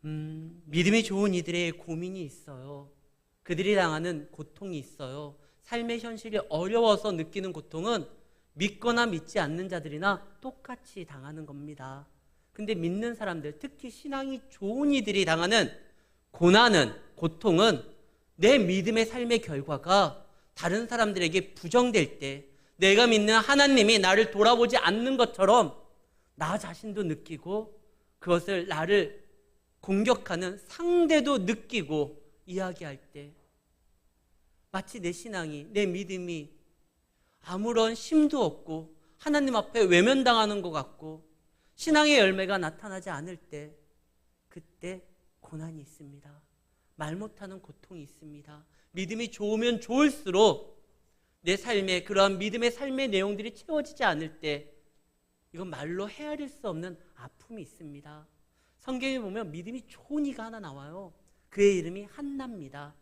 믿음이 좋은 이들의 고민이 있어요. 그들이 당하는 고통이 있어요. 삶의 현실이 어려워서 느끼는 고통은 믿거나 믿지 않는 자들이나 똑같이 당하는 겁니다. 근데 믿는 사람들, 특히 신앙이 좋은 이들이 당하는 고난은, 고통은 내 믿음의 삶의 결과가 다른 사람들에게 부정될 때, 내가 믿는 하나님이 나를 돌아보지 않는 것처럼 나 자신도 느끼고, 그것을 나를 공격하는 상대도 느끼고 이야기할 때, 마치 내 신앙이, 내 믿음이 아무런 힘도 없고 하나님 앞에 외면당하는 것 같고 신앙의 열매가 나타나지 않을 때, 그때 고난이 있습니다. 말 못하는 고통이 있습니다. 믿음이 좋으면 좋을수록 내 삶에 그러한 믿음의 삶의 내용들이 채워지지 않을 때, 이건 말로 헤아릴 수 없는 아픔이 있습니다. 성경에 보면 믿음이 좋은 이가 하나 나와요. 그의 이름이 한나입니다.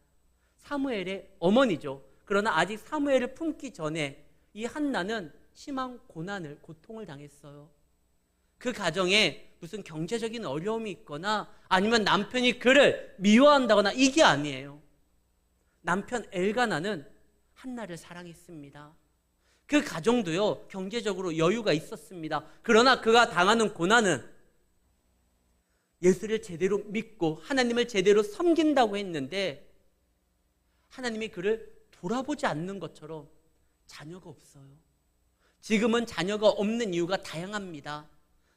사무엘의 어머니죠. 그러나 아직 사무엘을 품기 전에 이 한나는 심한 고통을 당했어요. 그 가정에 무슨 경제적인 어려움이 있거나 아니면 남편이 그를 미워한다거나 이게 아니에요. 남편 엘가나는 한나를 사랑했습니다. 그 가정도요, 경제적으로 여유가 있었습니다. 그러나 그가 당하는 고난은 예수를 제대로 믿고 하나님을 제대로 섬긴다고 했는데 하나님이 그를 돌아보지 않는 것처럼 자녀가 없어요. 지금은 자녀가 없는 이유가 다양합니다.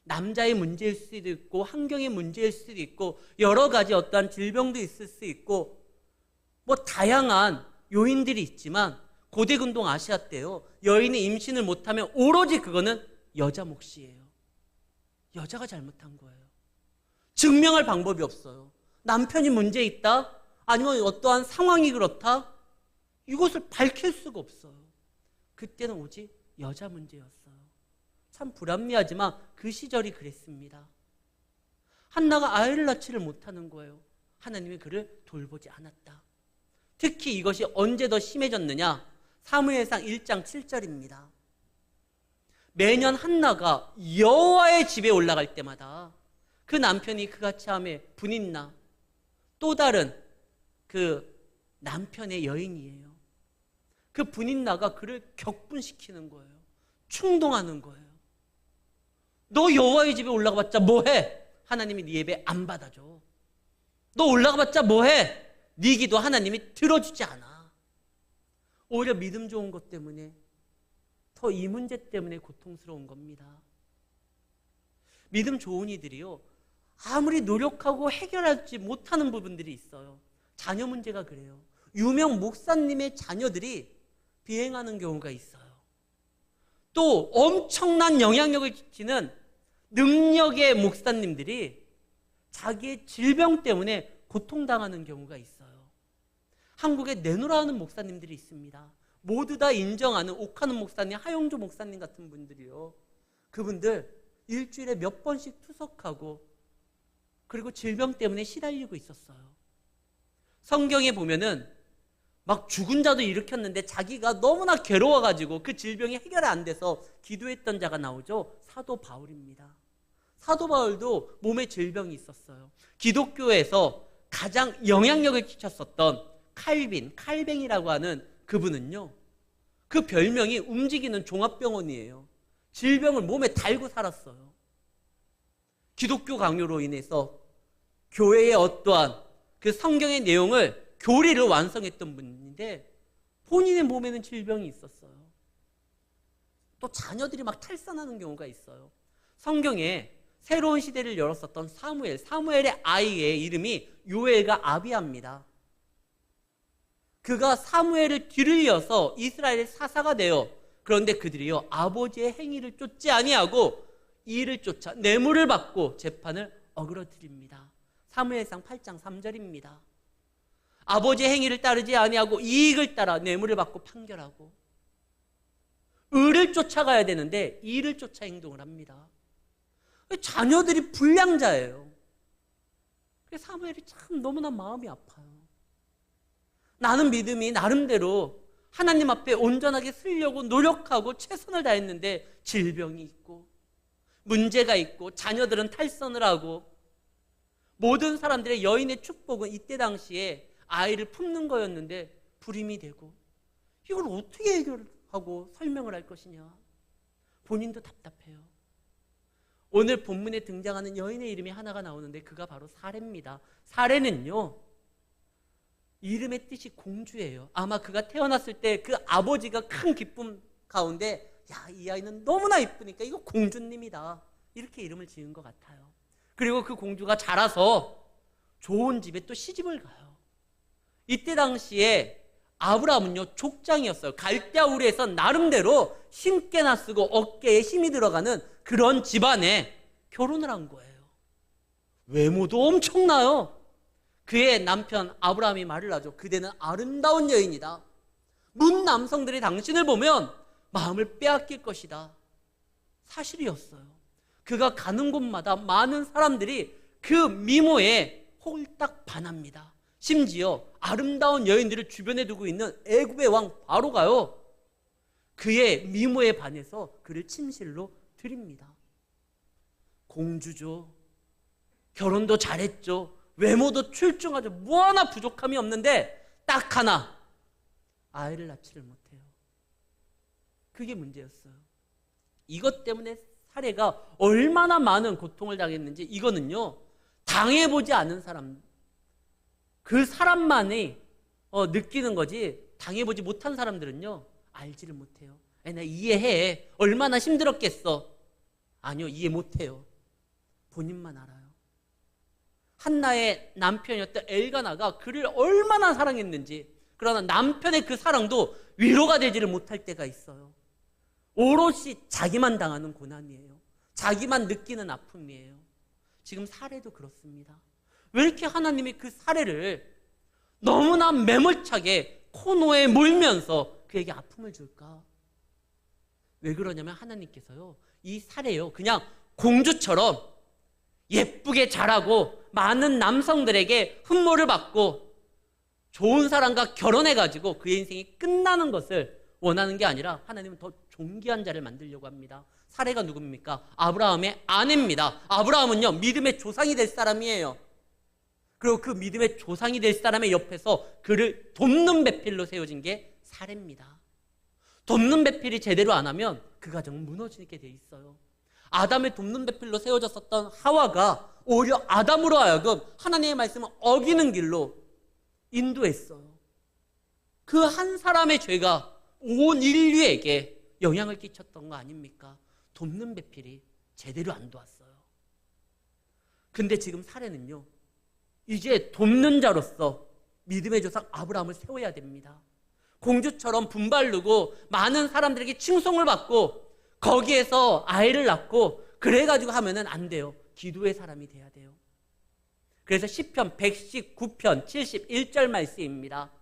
남자의 문제일 수도 있고 환경의 문제일 수도 있고 여러 가지 어떠한 질병도 있을 수 있고 뭐 다양한 요인들이 있지만, 고대근동 아시아 때요, 여인이 임신을 못하면 오로지 그거는 여자 몫이에요. 여자가 잘못한 거예요. 증명할 방법이 없어요. 남편이 문제 있다? 아니면 어떠한 상황이 그렇다? 이것을 밝힐 수가 없어요. 그때는 오직 여자 문제였어요. 참 불합리하지만 그 시절이 그랬습니다. 한나가 아이를 낳지를 못하는 거예요. 하나님이 그를 돌보지 않았다. 특히 이것이 언제 더 심해졌느냐? 사무엘상 1장 7절입니다. 매년 한나가 여호와의 집에 올라갈 때마다 그 남편이 그같이 하며 분인나 또 다른 그 남편의 여인이에요. 그 분인나가 그를 격분시키는 거예요. 충동하는 거예요. 너 여호와의 집에 올라가봤자 뭐해? 하나님이 네 예배 안 받아줘. 너 올라가봤자 뭐해? 네 기도 하나님이 들어주지 않아. 오히려 믿음 좋은 것 때문에 더 이 문제 때문에 고통스러운 겁니다. 믿음 좋은 이들이요, 아무리 노력하고 해결하지 못하는 부분들이 있어요. 자녀 문제가 그래요. 유명 목사님의 자녀들이 비행하는 경우가 있어요. 또 엄청난 영향력을 끼치는 능력의 목사님들이 자기의 질병 때문에 고통당하는 경우가 있어요. 한국에 내노라하는 목사님들이 있습니다. 모두 다 인정하는 옥하는 목사님, 하용조 목사님 같은 분들이요, 그분들 일주일에 몇 번씩 투석하고 그리고 질병 때문에 시달리고 있었어요. 성경에 보면은 막 죽은 자도 일으켰는데 자기가 너무나 괴로워가지고 그 질병이 해결이 안 돼서 기도했던 자가 나오죠. 사도 바울입니다. 사도 바울도 몸에 질병이 있었어요. 기독교에서 가장 영향력을 끼쳤었던 칼뱅이라고 하는 그분은요, 그 별명이 움직이는 종합병원이에요. 질병을 몸에 달고 살았어요. 기독교 강요로 인해서 교회의 어떠한 그 성경의 내용을, 교리를 완성했던 분인데 본인의 몸에는 질병이 있었어요. 또 자녀들이 막 탈선하는 경우가 있어요. 성경에 새로운 시대를 열었었던 사무엘의 아이의 이름이 요엘과 아비야입니다. 그가 사무엘을 뒤를 이어서 이스라엘의 사사가 되어, 그런데 그들이요, 아버지의 행위를 쫓지 아니하고 이를 쫓아 뇌물을 받고 재판을 어그러뜨립니다. 사무엘상 8장 3절입니다. 아버지의 행위를 따르지 아니하고 이익을 따라 뇌물을 받고 판결하고, 의를 쫓아가야 되는데 이를 쫓아 행동을 합니다. 자녀들이 불량자예요. 사무엘이 참 너무나 마음이 아파요. 나는 믿음이 나름대로 하나님 앞에 온전하게 쓰려고 노력하고 최선을 다했는데 질병이 있고 문제가 있고 자녀들은 탈선을 하고 모든 사람들의 여인의 축복은 이때 당시에 아이를 품는 거였는데 불임이 되고, 이걸 어떻게 해결하고 설명을 할 것이냐. 본인도 답답해요. 오늘 본문에 등장하는 여인의 이름이 하나가 나오는데 그가 바로 사레입니다. 사레는요, 이름의 뜻이 공주예요. 아마 그가 태어났을 때 그 아버지가 큰 기쁨 가운데, 야, 이 아이는 너무나 이쁘니까 이거 공주님이다, 이렇게 이름을 지은 것 같아요. 그리고 그 공주가 자라서 좋은 집에 또 시집을 가요. 이때 당시에 아브라함은요, 족장이었어요. 갈대아 우르에서 나름대로 힘께나 쓰고 어깨에 힘이 들어가는 그런 집안에 결혼을 한 거예요. 외모도 엄청나요. 그의 남편 아브라함이 말을 하죠. 그대는 아름다운 여인이다. 문 남성들이 당신을 보면 마음을 빼앗길 것이다. 사실이었어요. 그가 가는 곳마다 많은 사람들이 그 미모에 홀딱 반합니다. 심지어 아름다운 여인들을 주변에 두고 있는 애굽의 왕 바로가요, 그의 미모에 반해서 그를 침실로 드립니다. 공주죠. 결혼도 잘했죠. 외모도 출중하죠. 뭐 하나 부족함이 없는데 딱 하나, 아이를 낳지를 못해요. 그게 문제였어요. 이것 때문에 사례가 얼마나 많은 고통을 당했는지, 이거는요, 당해보지 않은 사람, 그 사람만이 느끼는 거지, 당해보지 못한 사람들은요, 알지를 못해요. 나 이해해. 얼마나 힘들었겠어. 아니요, 이해 못해요. 본인만 알아요. 한나의 남편이었던 엘가나가 그를 얼마나 사랑했는지, 그러나 남편의 그 사랑도 위로가 되지를 못할 때가 있어요. 오롯이 자기만 당하는 고난이에요. 자기만 느끼는 아픔이에요. 지금 사례도 그렇습니다. 왜 이렇게 하나님이 그 사례를 너무나 매몰차게 코너에 몰면서 그에게 아픔을 줄까? 왜 그러냐면 하나님께서요, 이 사례요, 그냥 공주처럼 예쁘게 자라고 많은 남성들에게 흠모를 받고 좋은 사람과 결혼해가지고 그의 인생이 끝나는 것을 원하는 게 아니라 하나님은 더 존귀한 자를 만들려고 합니다. 사례가 누굽니까? 아브라함의 아내입니다. 아브라함은요, 믿음의 조상이 될 사람이에요. 그리고 그 믿음의 조상이 될 사람의 옆에서 그를 돕는 배필로 세워진 게 사례입니다. 돕는 배필이 제대로 안 하면 그 가정은 무너지게 돼 있어요. 아담의 돕는 배필로 세워졌었던 하와가 오히려 아담으로 하여금 하나님의 말씀을 어기는 길로 인도했어요. 그 한 사람의 죄가 온 인류에게 영향을 끼쳤던 거 아닙니까? 돕는 배필이 제대로 안 도왔어요. 근데 지금 사례는요, 이제 돕는 자로서 믿음의 조상 아브라함을 세워야 됩니다. 공주처럼 분발르고 많은 사람들에게 칭송을 받고 거기에서 아이를 낳고 그래가지고 하면은 안 돼요. 기도의 사람이 돼야 돼요. 그래서 시편 119편 71절 말씀입니다.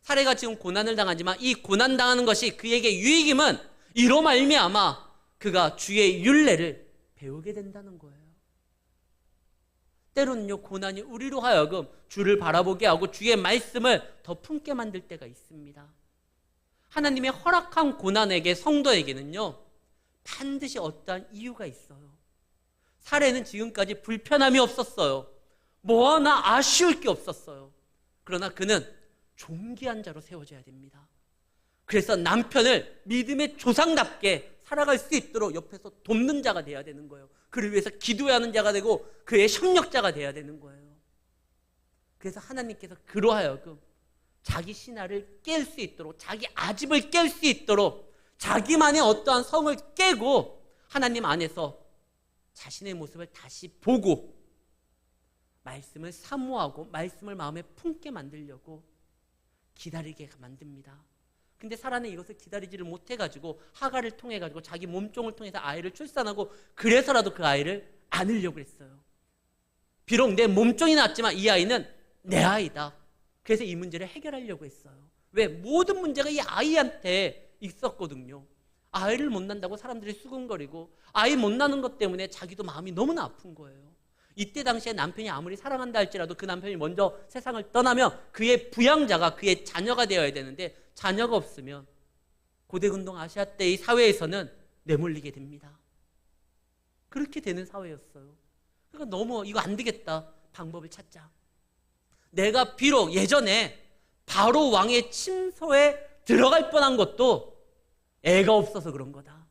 사례가 지금 고난을 당하지만 이 고난 당하는 것이 그에게 유익임은 이로 말미암아 그가 주의 율례를 배우게 된다는 거예요. 때로는요, 고난이 우리로 하여금 주를 바라보게 하고 주의 말씀을 더 품게 만들 때가 있습니다. 하나님의 허락한 고난에게, 성도에게는요, 반드시 어떠한 이유가 있어요. 사례는 지금까지 불편함이 없었어요. 뭐 하나 아쉬울 게 없었어요. 그러나 그는 존귀한 자로 세워져야 됩니다. 그래서 남편을 믿음의 조상답게 살아갈 수 있도록 옆에서 돕는 자가 돼야 되는 거예요. 그를 위해서 기도해야 하는 자가 되고 그의 협력자가 돼야 되는 거예요. 그래서 하나님께서 그로 하여금 자기 신화를 깰 수 있도록, 자기 아집을 깰 수 있도록 자기만의 어떠한 성을 깨고 하나님 안에서 자신의 모습을 다시 보고 말씀을 사모하고 말씀을 마음에 품게 만들려고 기다리게 만듭니다. 근데 사라는 이것을 기다리지를 못해가지고 하갈을 통해가지고 자기 몸종을 통해서 아이를 출산하고 그래서라도 그 아이를 안으려고 했어요. 비록 내 몸종이 낳았지만 이 아이는 내 아이다. 그래서 이 문제를 해결하려고 했어요. 왜? 모든 문제가 이 아이한테 있었거든요. 아이를 못 낳는다고 사람들이 수군거리고 아이 못 낳는 것 때문에 자기도 마음이 너무나 아픈 거예요. 이때 당시에 남편이 아무리 사랑한다 할지라도 그 남편이 먼저 세상을 떠나면 그의 부양자가 그의 자녀가 되어야 되는데 자녀가 없으면 고대근동 아시아 때의 사회에서는 내몰리게 됩니다. 그렇게 되는 사회였어요. 그러니까 너무 이거 안 되겠다. 방법을 찾자. 내가 비록 예전에 바로 왕의 침소에 들어갈 뻔한 것도 애가 없어서 그런 거다.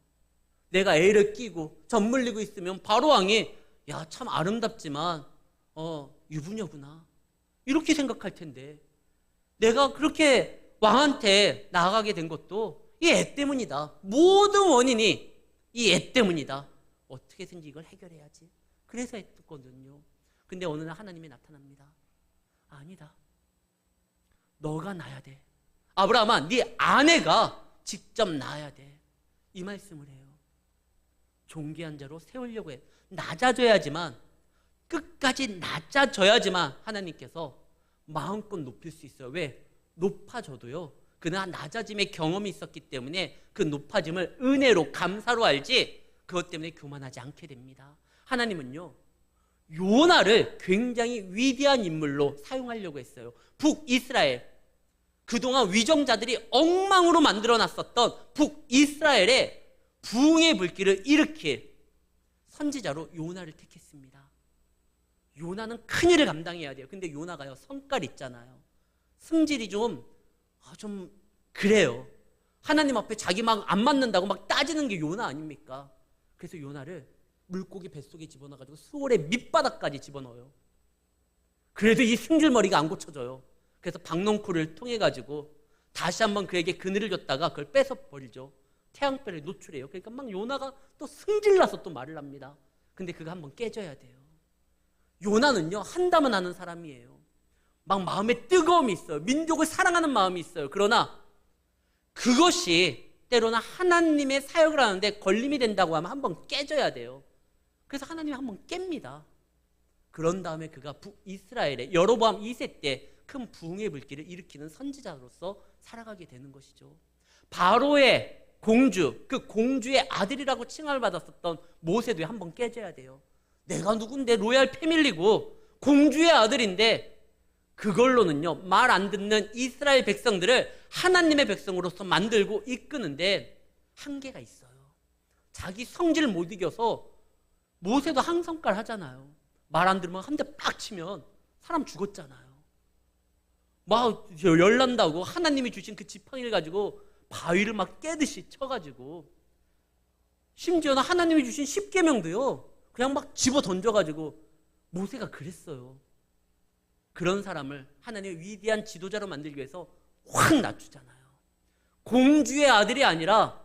내가 애를 끼고 젖물리고 있으면 바로 왕이 야, 참 아름답지만 유부녀구나 이렇게 생각할 텐데, 내가 그렇게 왕한테 나아가게 된 것도 이 애 때문이다. 모든 원인이 이 애 때문이다. 어떻게든지 이걸 해결해야지. 그래서 했거든요. 근데 어느 날 하나님이 나타납니다. 아니다. 너가 낳아야 돼. 아브라함아, 네 아내가 직접 낳아야 돼. 이 말씀을 해요. 존귀한 자로 세우려고 해. 낮아져야지만, 끝까지 낮아져야지만 하나님께서 마음껏 높일 수 있어요. 왜? 높아져도요, 그는 낮아짐의 경험이 있었기 때문에 그 높아짐을 은혜로, 감사로 알지 그것 때문에 교만하지 않게 됩니다. 하나님은요, 요나를 굉장히 위대한 인물로 사용하려고 했어요. 북이스라엘, 그동안 위정자들이 엉망으로 만들어놨었던 북이스라엘의 부흥의 불길을 일으킬 선지자로 요나를 택했습니다. 요나는 큰일을 감당해야 돼요. 근데 요나가요, 성깔 있잖아요. 성질이 좀 그래요. 하나님 앞에 자기 막 안 맞는다고 막 따지는 게 요나 아닙니까? 그래서 요나를 물고기 뱃속에 집어넣어가지고 수월의 밑바닥까지 집어넣어요. 그래도 이 승질머리가 안 고쳐져요. 그래서 박넝쿨을 통해가지고 다시 한번 그에게 그늘을 줬다가 그걸 뺏어 버리죠. 태양별에 노출해요. 그러니까 막 요나가 또 승질나서 또 말을 합니다. 근데 그거 한번 깨져야 돼요. 요나는요, 한다면 하는 사람이에요. 막 마음에 뜨거움이 있어요. 민족을 사랑하는 마음이 있어요. 그러나 그것이 때로는 하나님의 사역을 하는데 걸림이 된다고 하면 한번 깨져야 돼요. 그래서 하나님이 한번 깹니다. 그런 다음에 그가 북이스라엘의 여로보암 2세 때 큰 부흥의 불길을 일으키는 선지자로서 살아가게 되는 것이죠. 바로의 공주, 그 공주의 아들이라고 칭함을 받았었던 모세도 한번 깨져야 돼요. 내가 누군데, 로얄 패밀리고 공주의 아들인데 그걸로는요, 말 안 듣는 이스라엘 백성들을 하나님의 백성으로서 만들고 이끄는데 한계가 있어요. 자기 성질을 못 이겨서 모세도 항성깔 하잖아요. 말 안 들으면 한 대 빡 치면 사람 죽었잖아요. 막 열난다고 하나님이 주신 그 지팡이를 가지고 바위를 막 깨듯이 쳐가지고, 심지어는 하나님이 주신 십계명도요 그냥 막 집어 던져가지고, 모세가 그랬어요. 그런 사람을 하나님의 위대한 지도자로 만들기 위해서 확 낮추잖아요. 공주의 아들이 아니라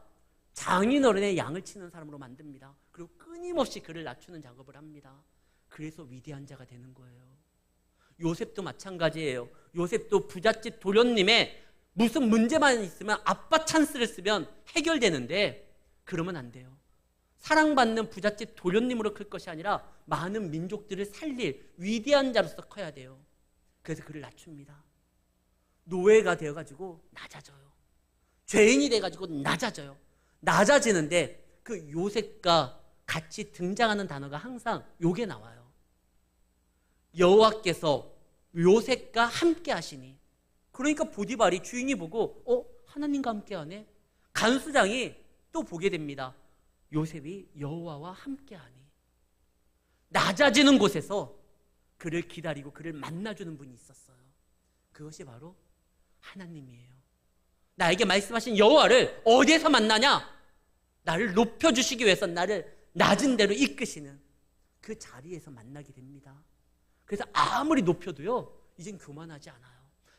장인어른의 양을 치는 사람으로 만듭니다. 그리고 끊임없이 그를 낮추는 작업을 합니다. 그래서 위대한 자가 되는 거예요. 요셉도 마찬가지예요. 요셉도 부잣집 도련님의 무슨 문제만 있으면 아빠 찬스를 쓰면 해결되는데, 그러면 안 돼요. 사랑받는 부잣집 도련님으로 클 것이 아니라 많은 민족들을 살릴 위대한 자로서 커야 돼요. 그래서 그를 낮춥니다. 노예가 되어가지고 낮아져요. 죄인이 돼가지고 낮아져요. 낮아지는데 그 요셉과 같이 등장하는 단어가 항상 요게 나와요. 여호와께서 요셉과 함께 하시니. 그러니까 보디발이, 주인이 보고 하나님과 함께 하네. 간수장이 또 보게 됩니다. 요셉이 여호와와 함께 하니. 낮아지는 곳에서 그를 기다리고 그를 만나주는 분이 있었어요. 그것이 바로 하나님이에요. 나에게 말씀하신 여호와를 어디에서 만나냐? 나를 높여주시기 위해서 나를 낮은 대로 이끄시는 그 자리에서 만나게 됩니다. 그래서 아무리 높여도요, 이젠 교만하지 않아요.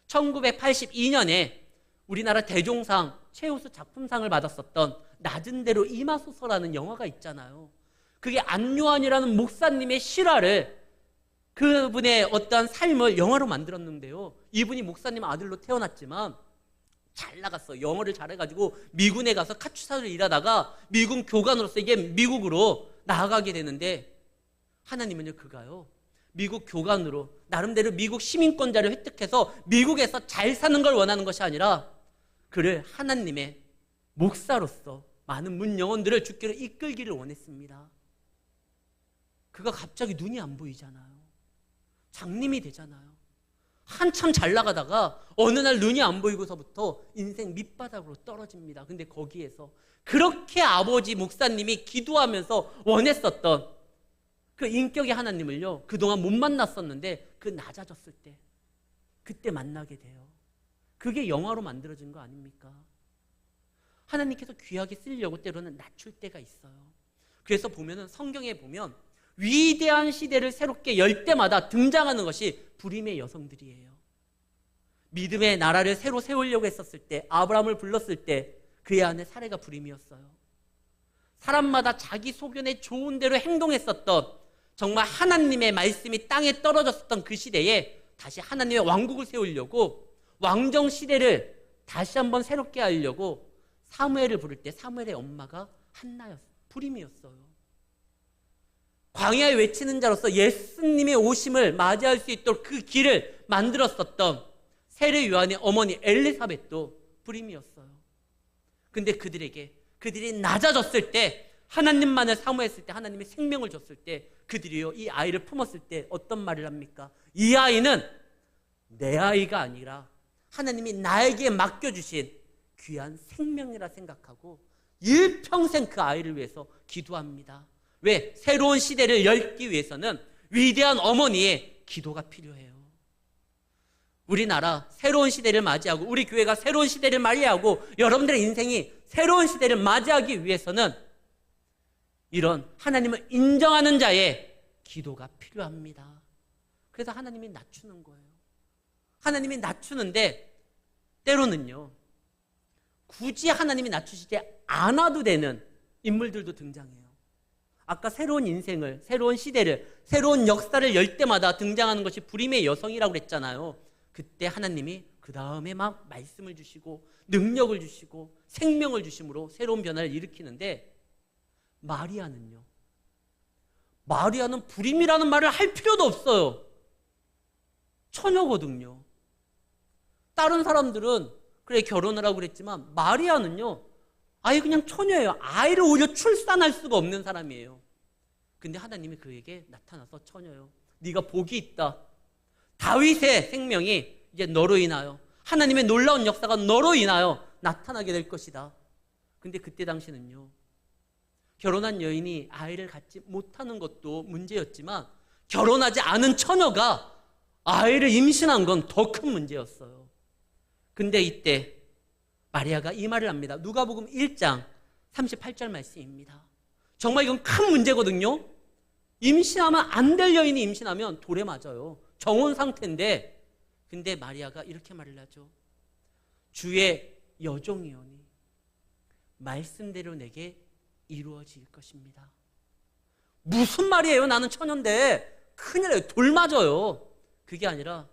1982년에 우리나라 대종상 최우수 작품상을 받았었던 낮은 대로 임하소서라는 영화가 있잖아요. 그게 안요한이라는 목사님의 실화를, 그분의 어떠한 삶을 영화로 만들었는데요. 이분이 목사님 아들로 태어났지만 잘 나갔어. 영어를 잘해가지고 미군에 가서 카투사를 일하다가 미군 교관으로서 이게 미국으로 나아가게 되는데, 하나님은요, 그가요, 미국 교관으로 나름대로 미국 시민권자를 획득해서 미국에서 잘 사는 걸 원하는 것이 아니라 그를 하나님의 목사로서 많은 문 영혼들을 주께로 이끌기를 원했습니다. 그가 갑자기 눈이 안 보이잖아요. 장님이 되잖아요. 한참 잘 나가다가 어느 날 눈이 안 보이고서부터 인생 밑바닥으로 떨어집니다. 근데 거기에서 그렇게 아버지 목사님이 기도하면서 원했었던 그 인격의 하나님을요, 그동안 못 만났었는데 그 낮아졌을 때, 그때 만나게 돼요. 그게 영화로 만들어진 거 아닙니까? 하나님께서 귀하게 쓰려고 때로는 낮출 때가 있어요. 그래서 보면은 성경에 보면 위대한 시대를 새롭게 열 때마다 등장하는 것이 불임의 여성들이에요. 믿음의 나라를 새로 세우려고 했었을 때, 아브라함을 불렀을 때 그의 아내 사레가 불임이었어요. 사람마다 자기 소견에 좋은 대로 행동했었던, 정말 하나님의 말씀이 땅에 떨어졌었던 그 시대에 다시 하나님의 왕국을 세우려고, 왕정 시대를 다시 한번 새롭게 하려고 사무엘을 부를 때 사무엘의 엄마가 한나였어요. 불임이었어요. 광야에 외치는 자로서 예수님의 오심을 맞이할 수 있도록 그 길을 만들었었던 세례 요한의 어머니 엘리사벳도 불임이었어요. 근데 그들이 낮아졌을 때, 하나님만을 사모했을 때, 하나님의 생명을 줬을 때, 그들이요, 이 아이를 품었을 때 어떤 말을 합니까? 이 아이는 내 아이가 아니라 하나님이 나에게 맡겨주신 귀한 생명이라 생각하고 일평생 그 아이를 위해서 기도합니다. 왜? 새로운 시대를 열기 위해서는 위대한 어머니의 기도가 필요해요. 우리나라 새로운 시대를 맞이하고, 우리 교회가 새로운 시대를 맞이하고, 여러분들의 인생이 새로운 시대를 맞이하기 위해서는 이런 하나님을 인정하는 자의 기도가 필요합니다. 그래서 하나님이 낮추는 거예요. 하나님이 낮추는데 때로는요, 굳이 하나님이 낮추시지 않아도 되는 인물들도 등장해요. 아까 새로운 인생을, 새로운 시대를, 새로운 역사를 열 때마다 등장하는 것이 불임의 여성이라고 그랬잖아요. 그때 하나님이 그 다음에 막 말씀을 주시고 능력을 주시고 생명을 주심으로 새로운 변화를 일으키는데, 마리아는 불임이라는 말을 할 필요도 없어요. 처녀거든요. 다른 사람들은 그래 결혼을 하고 그랬지만 마리아는요, 아예 그냥 처녀예요. 아이를 오히려 출산할 수가 없는 사람이에요. 근데 하나님이 그에게 나타나서, 처녀요, 네가 복이 있다. 다윗의 생명이 이제 너로 인하여, 하나님의 놀라운 역사가 너로 인하여 나타나게 될 것이다. 근데 그때 당시는요, 결혼한 여인이 아이를 갖지 못하는 것도 문제였지만 결혼하지 않은 처녀가 아이를 임신한 건 더 큰 문제였어요. 근데 이때 마리아가 이 말을 합니다. 누가복음 1장 38절 말씀입니다. 정말 이건 큰 문제거든요. 임신하면 안 될 여인이 임신하면 돌에 맞아요. 정혼 상태인데, 근데 마리아가 이렇게 말을 하죠. 주의 여종이오니 말씀대로 내게 이루어질 것입니다. 무슨 말이에요? 나는 처녀인데. 큰일이에요. 돌 맞아요. 그게 아니라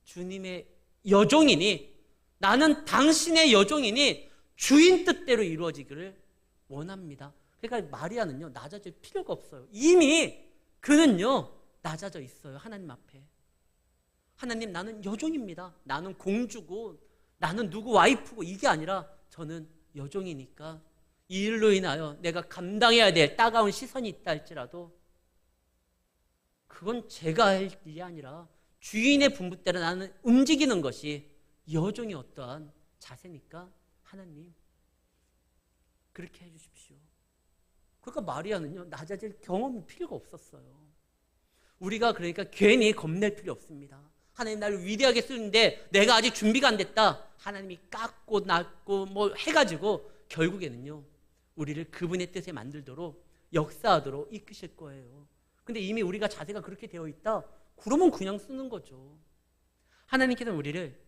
주님의 여종이니, 나는 당신의 여종이니 주인 뜻대로 이루어지기를 원합니다. 그러니까 마리아는요, 낮아질 필요가 없어요. 이미 그는요, 낮아져 있어요. 하나님 앞에. 하나님, 나는 여종입니다. 나는 공주고 나는 누구 와이프고 이게 아니라 저는 여종이니까 이 일로 인하여 내가 감당해야 될 따가운 시선이 있다 할지라도 그건 제가 할 일이 아니라 주인의 분부대로 나는 움직이는 것이 여종의 어떠한 자세니까 하나님 그렇게 해주십시오. 그러니까 마리아는요, 낮아질 경험이 필요가 없었어요. 우리가 그러니까 괜히 겁낼 필요 없습니다. 하나님 나를 위대하게 쓰는데 내가 아직 준비가 안 됐다. 하나님이 깎고 낫고 뭐 해가지고 결국에는요, 우리를 그분의 뜻에 만들도록 역사하도록 이끄실 거예요. 근데 이미 우리가 자세가 그렇게 되어 있다. 그러면 그냥 쓰는 거죠. 하나님께서는 우리를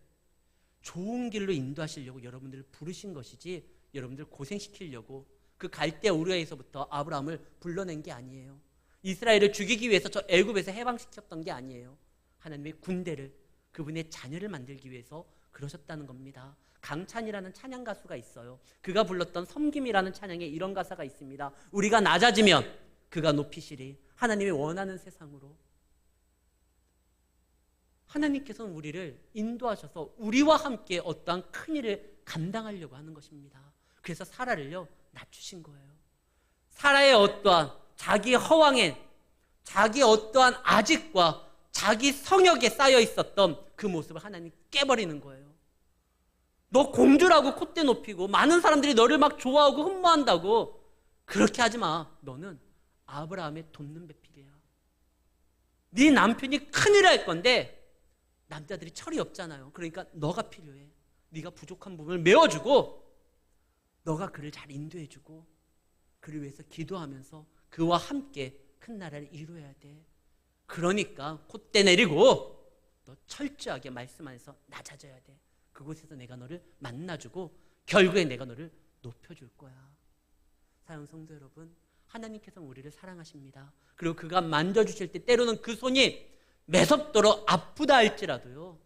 좋은 길로 인도하시려고 여러분들을 부르신 것이지 여러분들 고생시키려고 그 갈대아 우르에서부터 아브라함을 불러낸 게 아니에요. 이스라엘을 죽이기 위해서 저 애굽에서 해방시켰던 게 아니에요. 하나님의 군대를, 그분의 자녀를 만들기 위해서 그러셨다는 겁니다. 강찬이라는 찬양 가수가 있어요. 그가 불렀던 섬김이라는 찬양에 이런 가사가 있습니다. 우리가 낮아지면 그가 높이시리. 하나님이 원하는 세상으로. 하나님께서는 우리를 인도하셔서 우리와 함께 어떠한 큰 일을 감당하려고 하는 것입니다. 그래서 사라를요, 낮추신 거예요. 사라의 어떠한 자기 허황엔, 자기 어떠한 아직과 자기 성역에 쌓여 있었던 그 모습을 하나님 깨버리는 거예요. 너 공주라고 콧대 높이고 많은 사람들이 너를 막 좋아하고 흠모한다고 그렇게 하지 마. 너는 아브라함의 돕는 배필이야. 네 남편이 큰일 할 건데 남자들이 철이 없잖아요. 그러니까 너가 필요해. 네가 부족한 부분을 메워주고 너가 그를 잘 인도해주고 그를 위해서 기도하면서 그와 함께 큰 나라를 이루어야 돼. 그러니까 콧대 내리고 너 철저하게 말씀 안에서 낮아져야 돼. 그곳에서 내가 너를 만나주고 결국에 내가 너를 높여줄 거야. 사랑하는 성도 여러분, 하나님께서는 우리를 사랑하십니다. 그리고 그가 만져주실 때 때로는 그 손이 매섭도록 아프다 할지라도요,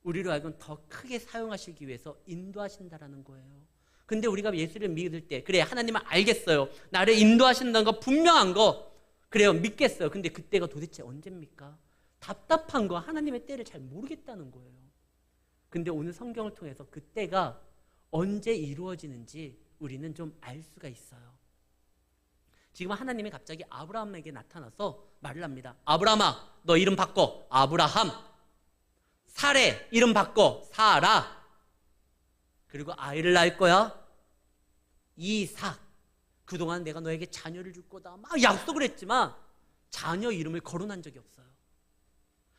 우리로 하여금 더 크게 사용하시기 위해서 인도하신다라는 거예요. 근데 우리가 예수를 믿을 때 그래 하나님은 알겠어요. 나를 인도하신다는 거 분명한 거 그래요. 믿겠어요. 근데 그때가 도대체 언제입니까? 답답한 거 하나님의 때를 잘 모르겠다는 거예요. 근데 오늘 성경을 통해서 그 때가 언제 이루어지는지 우리는 좀 알 수가 있어요. 지금 하나님이 갑자기 아브라함에게 나타나서 말을 합니다. 아브라함아, 너 이름 바꿔. 아브라함. 사레, 이름 바꿔. 사라. 그리고 아이를 낳을 거야. 이삭. 그동안 내가 너에게 자녀를 줄 거다. 막 약속을 했지만 자녀 이름을 거론한 적이 없어요.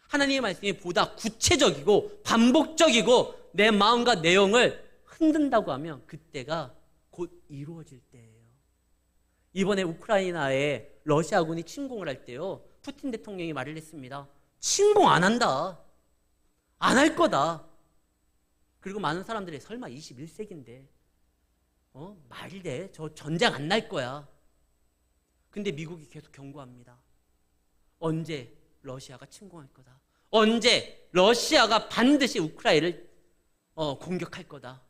하나님의 말씀이 보다 구체적이고 반복적이고 내 마음과 내용을 흔든다고 하면 그때가 곧 이루어질 때예요. 이번에 우크라이나에 러시아군이 침공을 할 때요, 푸틴 대통령이 말을 했습니다. 침공 안 한다. 안 할 거다. 그리고 많은 사람들이 설마 21세기인데 말이 돼. 저 전쟁 안 날 거야. 근데 미국이 계속 경고합니다. 언제 러시아가 침공할 거다. 언제 러시아가 반드시 우크라이나를 공격할 거다.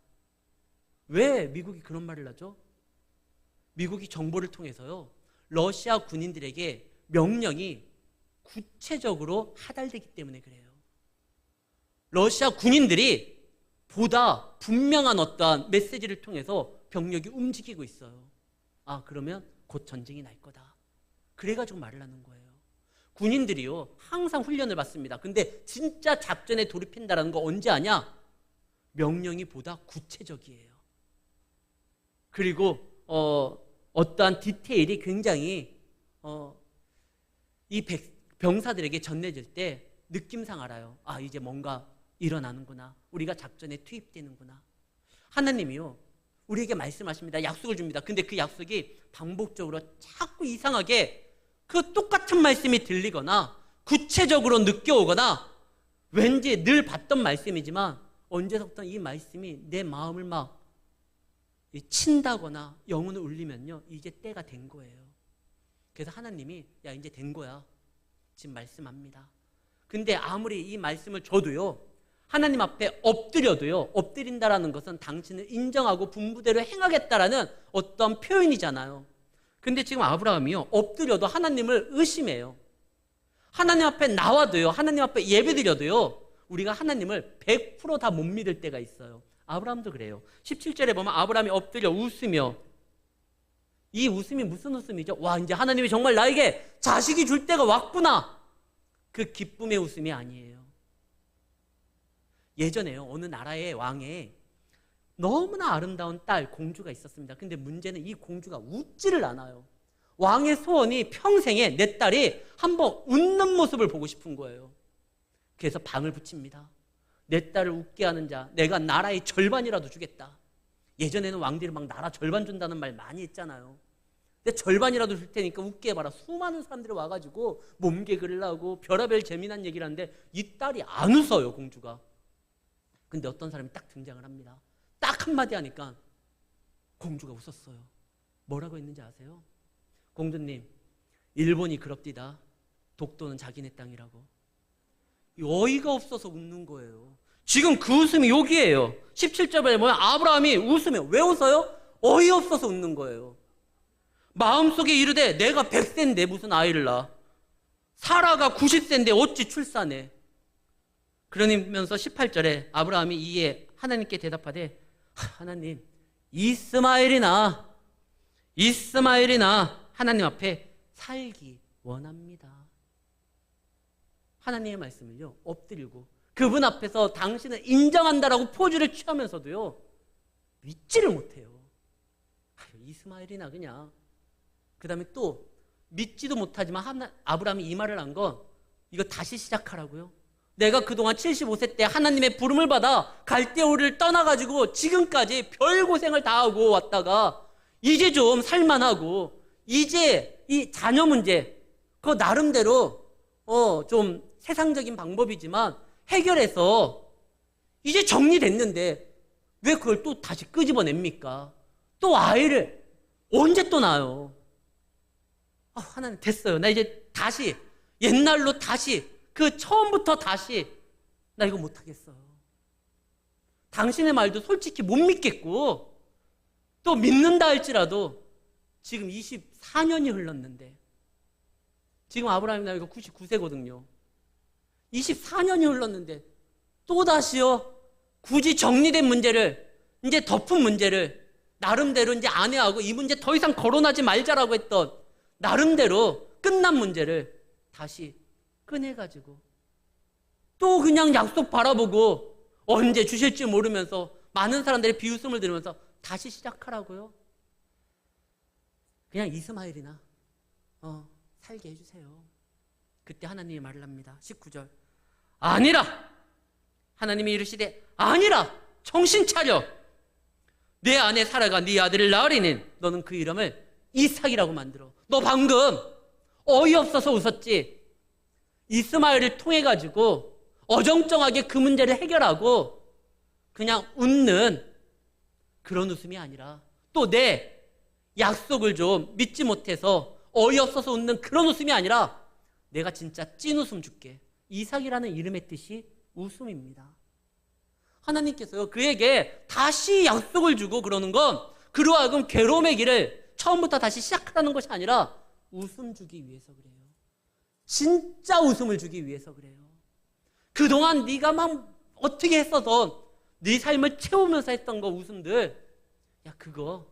왜 미국이 그런 말을 하죠? 미국이 정보를 통해서요, 러시아 군인들에게 명령이 구체적으로 하달되기 때문에 그래요. 러시아 군인들이 보다 분명한 어떠한 메시지를 통해서 병력이 움직이고 있어요. 아, 그러면 곧 전쟁이 날 거다. 그래가지고 말을 하는 거예요. 군인들이요, 항상 훈련을 받습니다. 근데 진짜 작전에 돌입한다는 거 언제 하냐? 명령이 보다 구체적이에요. 그리고 어떠한 디테일이 굉장히 이 병사들에게 전해질 때 느낌상 알아요. 아, 이제 뭔가 일어나는구나. 우리가 작전에 투입되는구나. 하나님이요, 우리에게 말씀하십니다. 약속을 줍니다. 근데 그 약속이 반복적으로 자꾸 이상하게 그 똑같은 말씀이 들리거나 구체적으로 느껴오거나 왠지 늘 봤던 말씀이지만 언제서부터 이 말씀이 내 마음을 막 친다거나 영혼을 울리면요, 이제 때가 된 거예요. 그래서 하나님이 야, 이제 된 거야. 지금 말씀합니다. 근데 아무리 이 말씀을 줘도요, 하나님 앞에 엎드려도요, 엎드린다라는 것은 당신을 인정하고 분부대로 행하겠다라는 어떤 표현이잖아요. 근데 지금 아브라함이요, 엎드려도 하나님을 의심해요. 하나님 앞에 나와도요, 하나님 앞에 예배드려도요, 우리가 하나님을 100% 다 못 믿을 때가 있어요. 아브라함도 그래요. 17절에 보면 아브라함이 엎드려 웃으며, 이 웃음이 무슨 웃음이죠? 와, 이제 하나님이 정말 나에게 자식이 줄 때가 왔구나. 그 기쁨의 웃음이 아니에요. 예전에요, 어느 나라의 왕에 너무나 아름다운 딸, 공주가 있었습니다. 근데 문제는 이 공주가 웃지를 않아요. 왕의 소원이 평생에 내 딸이 한번 웃는 모습을 보고 싶은 거예요. 그래서 방을 붙입니다. 내 딸을 웃게 하는 자, 내가 나라의 절반이라도 주겠다. 예전에는 왕들이 막 나라 절반 준다는 말 많이 했잖아요. 근데 절반이라도 줄 테니까 웃게 해봐라. 수많은 사람들이 와가지고 몸개그를 하고 별의별 재미난 얘기를 하는데 이 딸이 안 웃어요, 공주가. 근데 어떤 사람이 딱 등장을 합니다. 딱 한마디 하니까 공주가 웃었어요. 뭐라고 했는지 아세요? 공주님, 일본이 그럽디다. 독도는 자기네 땅이라고. 어이가 없어서 웃는 거예요. 지금 그 웃음이 여기에요. 17절에 보면 아브라함이 웃으며, 왜 웃어요? 어이없어서 웃는 거예요. 마음속에 이르되 내가 100세인데 무슨 아이를 낳아. 사라가 90세인데 어찌 출산해. 그러면서 18절에 아브라함이 이에 하나님께 대답하되, 하나님, 이스마엘이나 하나님 앞에 살기 원합니다. 하나님의 말씀을요, 엎드리고 그분 앞에서 당신을 인정한다라고 포즈를 취하면서도요, 믿지를 못해요. 이스마엘이나 그냥. 그 다음에 또 믿지도 못하지만 아브라함이 이 말을 한 건 이거 다시 시작하라고요. 내가 그동안 75세 때 하나님의 부름을 받아 갈대우를 떠나가지고 지금까지 별 고생을 다 하고 왔다가 이제 좀 살만하고 이제 이 자녀 문제 그거 나름대로 좀 세상적인 방법이지만 해결해서 이제 정리됐는데 왜 그걸 또 다시 끄집어냅니까? 또 아이를 언제 또 낳아요? 하나님 됐어요. 나 이제 다시 옛날로 다시 그 처음부터 다시 나 이거 못하겠어요. 당신의 말도 솔직히 못 믿겠고 또 믿는다 할지라도 지금 24년이 흘렀는데 지금 아브라함이 나이가 99세거든요. 24년이 흘렀는데 또다시요 굳이 정리된 문제를 이제 덮은 문제를 나름대로 이제 아내하고 이 문제 더 이상 거론하지 말자라고 했던 나름대로 끝난 문제를 다시 꺼내가지고 또 그냥 약속 바라보고 언제 주실지 모르면서 많은 사람들의 비웃음을 들으면서 다시 시작하라고요? 그냥 이스마엘이나 살게 해주세요. 그때 하나님이 말을 합니다. 19절 아니라 하나님이 이르시되 아니라 정신 차려 내 아내 사라가 네 아들을 낳으리니 너는 그 이름을 이삭이라고 만들어. 너 방금 어이없어서 웃었지. 이스마엘을 통해 가지고 어정쩡하게 그 문제를 해결하고 그냥 웃는 그런 웃음이 아니라 또 내 약속을 좀 믿지 못해서 어이없어서 웃는 그런 웃음이 아니라 내가 진짜 찐 웃음 줄게. 이삭이라는 이름의 뜻이 웃음입니다. 하나님께서요 그에게 다시 약속을 주고 그러는 건 그로 하여금 괴로움의 길을 처음부터 다시 시작하라는 것이 아니라 웃음 주기 위해서 그래요. 진짜 웃음을 주기 위해서 그래요. 그동안 네가 막 어떻게 했어던 네 삶을 채우면서 했던 거 웃음들 야 그거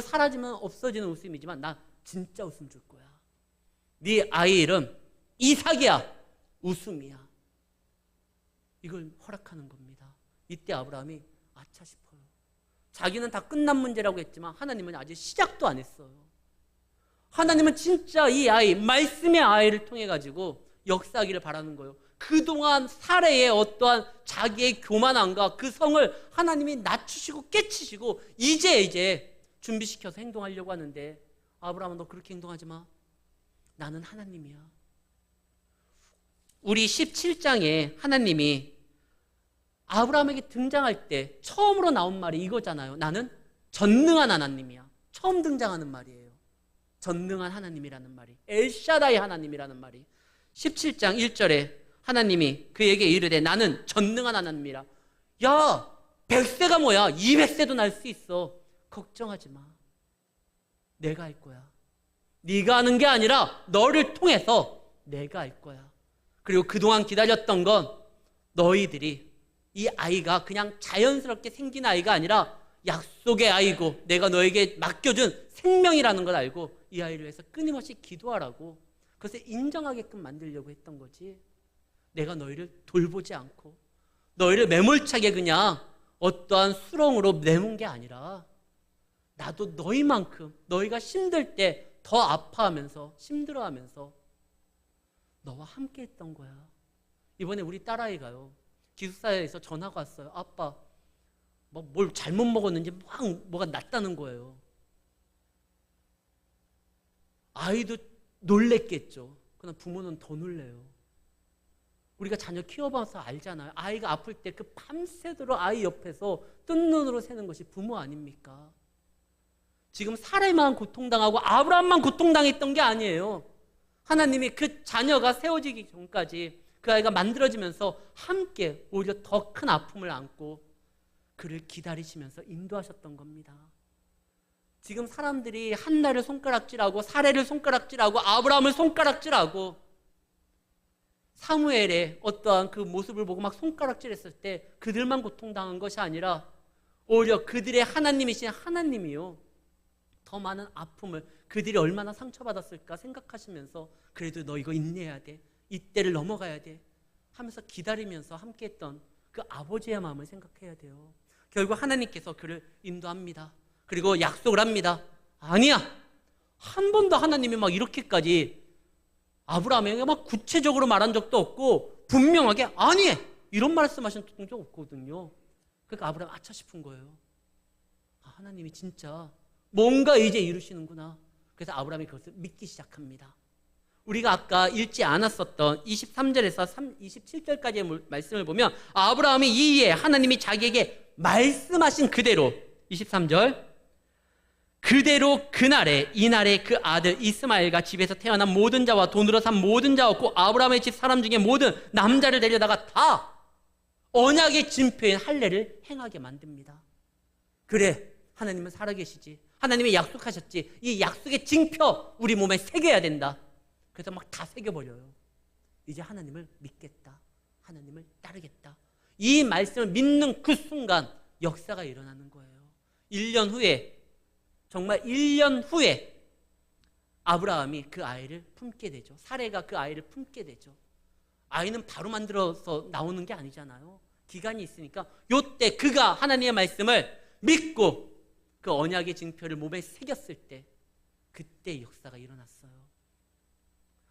사라지면 없어지는 웃음이지만 나 진짜 웃음 줄 거야. 네 아이 이름 이삭이야. 웃음이야. 이걸 허락하는 겁니다. 이때 아브라함이 아차 싶어요. 자기는 다 끝난 문제라고 했지만 하나님은 아직 시작도 안 했어요. 하나님은 진짜 이 아이, 말씀의 아이를 통해 가지고 역사하기를 바라는 거예요. 그동안 사례의 어떠한 자기의 교만함과 그 성을 하나님이 낮추시고 깨치시고 이제 준비시켜서 행동하려고 하는데 아브라함은 너 그렇게 행동하지 마. 나는 하나님이야. 우리 17장에 하나님이 아브라함에게 등장할 때 처음으로 나온 말이 이거잖아요. 나는 전능한 하나님이야. 처음 등장하는 말이에요. 전능한 하나님이라는 말이. 엘샤다이 하나님이라는 말이. 17장 1절에 하나님이 그에게 이르되 나는 전능한 하나님이라. 야 100세가 뭐야. 200세도 날 수 있어. 걱정하지 마. 내가 할 거야. 네가 하는 게 아니라 너를 통해서 내가 할 거야. 그리고 그동안 기다렸던 건 너희들이 이 아이가 그냥 자연스럽게 생긴 아이가 아니라 약속의 아이고 내가 너에게 맡겨준 생명이라는 걸 알고 이 아이를 위해서 끊임없이 기도하라고 그것을 인정하게끔 만들려고 했던 거지. 내가 너희를 돌보지 않고 너희를 매몰차게 그냥 어떠한 수렁으로 내몬 게 아니라 나도 너희만큼 너희가 힘들 때 더 아파하면서 힘들어하면서 너와 함께 했던 거야. 이번에 우리 딸아이가요. 기숙사에서 전화가 왔어요. 아빠 뭘 잘못 먹었는지 막 뭐가 났다는 거예요. 아이도 놀랬겠죠. 그러나 부모는 더 놀래요. 우리가 자녀 키워봐서 알잖아요. 아이가 아플 때 그 밤새도록 아이 옆에서 뜬 눈으로 새는 것이 부모 아닙니까? 지금 사라만 고통당하고 아브라함만 고통당했던 게 아니에요. 하나님이 그 자녀가 세워지기 전까지 그 아이가 만들어지면서 함께 오히려 더 큰 아픔을 안고 그를 기다리시면서 인도하셨던 겁니다. 지금 사람들이 한나를 손가락질하고 사레를 손가락질하고 아브라함을 손가락질하고 사무엘의 어떠한 그 모습을 보고 막 손가락질했을 때 그들만 고통당한 것이 아니라 오히려 그들의 하나님이신 하나님이요. 더 많은 아픔을 그들이 얼마나 상처받았을까 생각하시면서 그래도 너 이거 인내해야 돼. 이때를 넘어가야 돼. 하면서 기다리면서 함께했던 그 아버지의 마음을 생각해야 돼요. 결국 하나님께서 그를 인도합니다. 그리고 약속을 합니다. 아니야. 한 번도 하나님이 막 이렇게까지 아브라함에게 막 구체적으로 말한 적도 없고 분명하게 아니 이런 말씀하신 적 없거든요. 그러니까 아브라함 아차 싶은 거예요. 아, 하나님이 진짜 뭔가 이제 이루시는구나. 그래서 아브라함이 그것을 믿기 시작합니다. 우리가 아까 읽지 않았었던 23절에서 27절까지의 말씀을 보면 아브라함이 이에 하나님이 자기에게 말씀하신 그대로 23절 그대로 그날에 이날에 그 아들 이스마엘과 집에서 태어난 모든 자와 돈으로 산 모든 자와 곧 아브라함의 집 사람 중에 모든 남자를 데려다가 다 언약의 징표인 할례를 행하게 만듭니다. 그래 하나님은 살아계시지. 하나님이 약속하셨지. 이 약속의 징표 우리 몸에 새겨야 된다. 그래서 막 다 새겨버려요. 이제 하나님을 믿겠다. 하나님을 따르겠다. 이 말씀을 믿는 그 순간 역사가 일어나는 거예요. 1년 후에 정말 1년 후에 아브라함이 그 아이를 품게 되죠. 사레가 그 아이를 품게 되죠. 아이는 바로 만들어서 나오는 게 아니잖아요. 기간이 있으니까 요때 그가 하나님의 말씀을 믿고 그 언약의 징표를 몸에 새겼을 때 그때 역사가 일어났어요.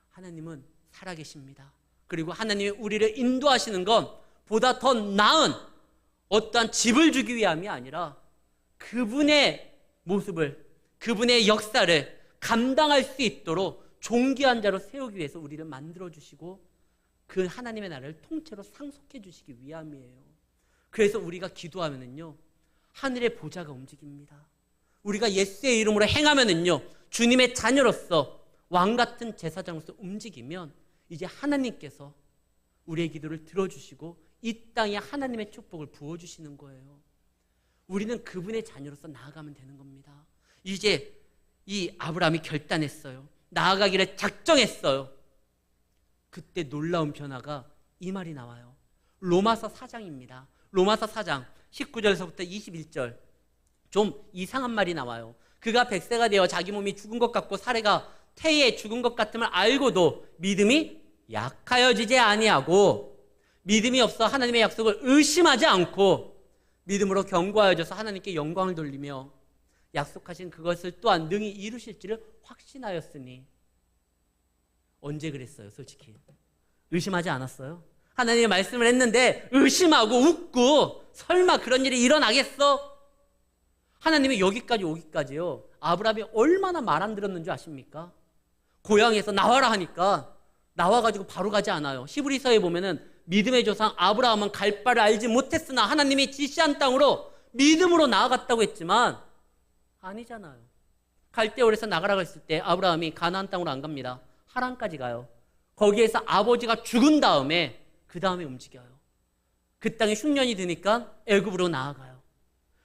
하나님은 살아계십니다. 그리고 하나님이 우리를 인도하시는 건 보다 더 나은 어떠한 집을 주기 위함이 아니라 그분의 모습을, 그분의 역사를 감당할 수 있도록 존귀한 자로 세우기 위해서 우리를 만들어주시고 그 하나님의 나라를 통째로 상속해 주시기 위함이에요. 그래서 우리가 기도하면은요, 하늘의 보좌가 움직입니다. 우리가 예수의 이름으로 행하면은요, 주님의 자녀로서 왕 같은 제사장으로서 움직이면 이제 하나님께서 우리의 기도를 들어주시고 이 땅에 하나님의 축복을 부어주시는 거예요. 우리는 그분의 자녀로서 나아가면 되는 겁니다. 이제 이 아브라함이 결단했어요. 나아가기를 작정했어요. 그때 놀라운 변화가 이 말이 나와요. 로마서 4장입니다. 로마서 4장 19절에서부터 21절 좀 이상한 말이 나와요. 그가 100세가 되어 자기 몸이 죽은 것 같고 사례가 태에 죽은 것 같음을 알고도 믿음이 약하여지지 아니하고 믿음이 없어 하나님의 약속을 의심하지 않고 믿음으로 견고하여져서 하나님께 영광을 돌리며 약속하신 그것을 또한 능히 이루실지를 확신하였으니. 언제 그랬어요? 솔직히 의심하지 않았어요? 하나님의 말씀을 했는데 의심하고 웃고 설마 그런 일이 일어나겠어? 하나님이 여기까지 오기까지요, 아브라함이 얼마나 말 안 들었는 줄 아십니까? 고향에서 나와라 하니까 나와가지고 바로 가지 않아요. 히브리서에 보면은 믿음의 조상 아브라함은 갈 바를 알지 못했으나 하나님이 지시한 땅으로 믿음으로 나아갔다고 했지만 아니잖아요. 갈대올에서 나가라고 했을 때 아브라함이 가나안 땅으로 안 갑니다. 하란까지 가요. 거기에서 아버지가 죽은 다음에 그 다음에 움직여요. 그 땅에 흉년이 드니까 애굽으로 나아가요.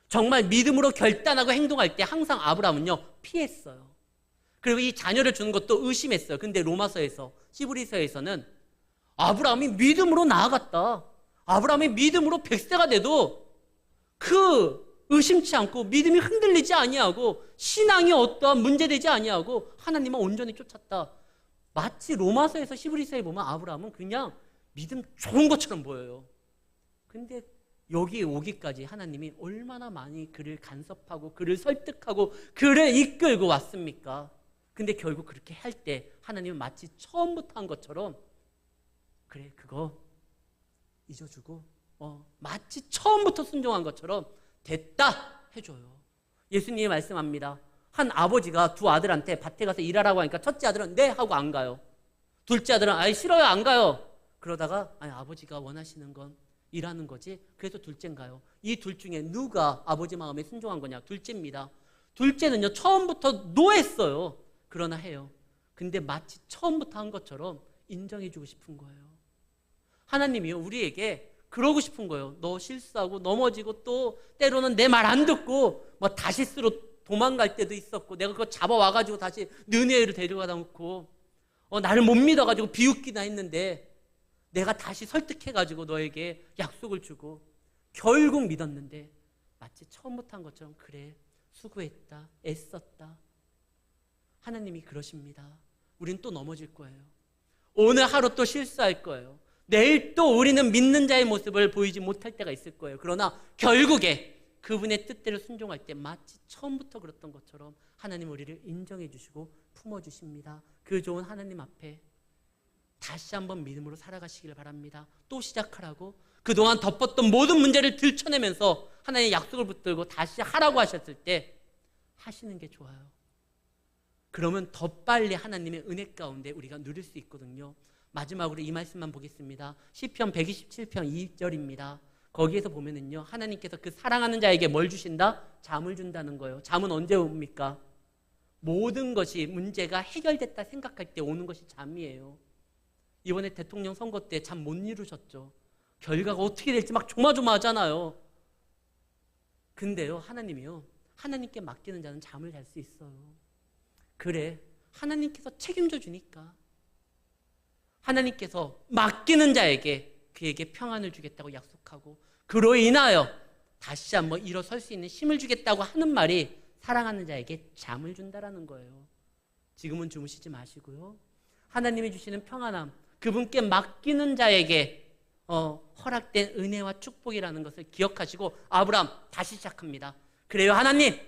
정말 믿음으로 결단하고 행동할 때 항상 아브라함은요 피했어요. 그리고 이 자녀를 주는 것도 의심했어요. 근데 로마서에서, 히브리서에서는 아브라함이 믿음으로 나아갔다, 아브라함이 믿음으로 100세가 돼도 그 의심치 않고 믿음이 흔들리지 아니하고 신앙이 어떠한 문제되지 아니하고 하나님만 온전히 쫓았다. 마치 로마서에서 히브리서에 보면 아브라함은 그냥 믿음 좋은 것처럼 보여요. 근데 여기 오기까지 하나님이 얼마나 많이 그를 간섭하고 그를 설득하고 그를 이끌고 왔습니까? 근데 결국 그렇게 할 때 하나님은 마치 처음부터 한 것처럼 그래 그거 잊어주고 마치 처음부터 순종한 것처럼 됐다 해줘요. 예수님이 말씀합니다. 한 아버지가 두 아들한테 밭에 가서 일하라고 하니까 첫째 아들은 네 하고 안 가요. 둘째 아들은 아이 싫어요 안 가요. 그러다가 아니 아버지가 원하시는 건 일하는 거지. 그래서 둘째인 가요. 이 둘 중에 누가 아버지 마음에 순종한 거냐? 둘째입니다. 둘째는요 처음부터 노했어요. 그러나 해요. 근데 마치 처음부터 한 것처럼 인정해주고 싶은 거예요. 하나님이요 우리에게 그러고 싶은 거예요. 너 실수하고 넘어지고 또 때로는 내 말 안 듣고 뭐 다시스로 도망갈 때도 있었고 내가 그거 잡아와가지고 다시 느네이로 데려가다 놓고 나를 못 믿어가지고 비웃기나 했는데 내가 다시 설득해가지고 너에게 약속을 주고 결국 믿었는데 마치 처음부터 한 것처럼 그래 수고했다 애썼다. 하나님이 그러십니다. 우린 또 넘어질 거예요. 오늘 하루 또 실수할 거예요. 내일 또 우리는 믿는 자의 모습을 보이지 못할 때가 있을 거예요. 그러나 결국에 그분의 뜻대로 순종할 때 마치 처음부터 그랬던 것처럼 하나님 우리를 인정해 주시고 품어주십니다. 그 좋은 하나님 앞에 다시 한번 믿음으로 살아가시길 바랍니다. 또 시작하라고 그동안 덮었던 모든 문제를 들춰내면서 하나님의 약속을 붙들고 다시 하라고 하셨을 때 하시는 게 좋아요. 그러면 더 빨리 하나님의 은혜 가운데 우리가 누릴 수 있거든요. 마지막으로 이 말씀만 보겠습니다. 시편 127편 2절입니다. 거기에서 보면은요, 하나님께서 그 사랑하는 자에게 뭘 주신다? 잠을 준다는 거예요. 잠은 언제 옵니까? 모든 것이 문제가 해결됐다 생각할 때 오는 것이 잠이에요. 이번에 대통령 선거 때 잠 못 이루셨죠. 결과가 어떻게 될지 막 조마조마하잖아요. 근데요, 하나님이요, 하나님께 맡기는 자는 잠을 잘 수 있어요. 그래, 하나님께서 책임져 주니까 하나님께서 맡기는 자에게 그에게 평안을 주겠다고 약속하고 그로 인하여 다시 한번 일어설 수 있는 힘을 주겠다고 하는 말이 사랑하는 자에게 잠을 준다라는 거예요. 지금은 주무시지 마시고요, 하나님이 주시는 평안함, 그분께 맡기는 자에게 허락된 은혜와 축복이라는 것을 기억하시고 아브라함 다시 시작합니다. 그래요, 하나님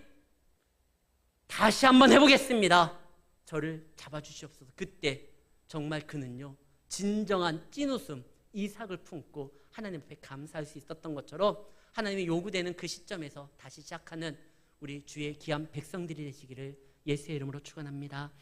다시 한번 해보겠습니다. 저를 잡아주시옵소서. 그때 정말 그는요, 진정한 찐웃음 이삭을 품고 하나님 앞에 감사할 수 있었던 것처럼 하나님이 요구되는 그 시점에서 다시 시작하는 우리 주의 귀한 백성들이 되시기를 예수의 이름으로 축원합니다.